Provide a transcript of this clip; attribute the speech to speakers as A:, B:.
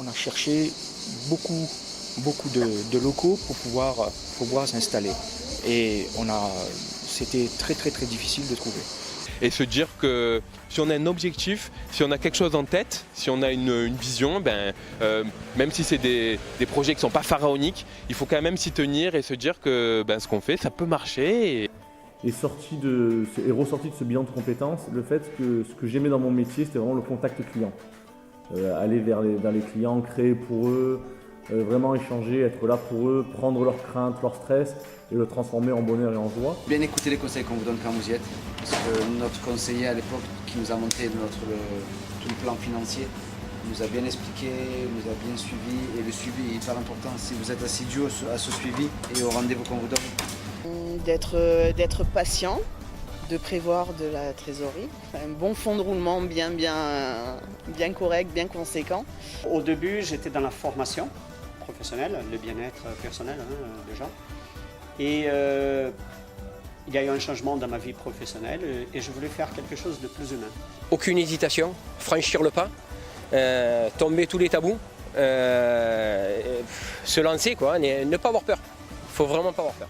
A: on a cherché beaucoup de locaux pour pouvoir s'installer. Et c'était très difficile de trouver.
B: Et se dire que si on a un objectif, si on a quelque chose en tête, si on a une vision, même si c'est des projets qui ne sont pas pharaoniques, il faut quand même s'y tenir et se dire que ce qu'on fait, ça peut marcher.
C: Est ressorti de ce bilan de compétences le fait que ce que j'aimais dans mon métier, c'était vraiment le contact client. Aller vers les clients, créer pour eux, vraiment échanger, être là pour eux, prendre leurs craintes, leur stress et le transformer en bonheur et en joie.
D: Bien écouter les conseils qu'on vous donne quand vous y êtes, parce que notre conseiller à l'époque qui nous a monté tout le plan financier nous a bien expliqué, nous a bien suivi, et le suivi est hyper important. Si vous êtes assidu à ce suivi et au rendez-vous qu'on vous donne.
E: D'être patient, de prévoir de la trésorerie, un bon fond de roulement bien correct, bien conséquent.
F: Au début, j'étais dans la formation professionnelle, le bien-être personnel déjà. Et il y a eu un changement dans ma vie professionnelle et je voulais faire quelque chose de plus humain.
G: Aucune hésitation, franchir le pas, tomber tous les tabous, se lancer, ne pas avoir peur. Il ne faut vraiment pas avoir peur.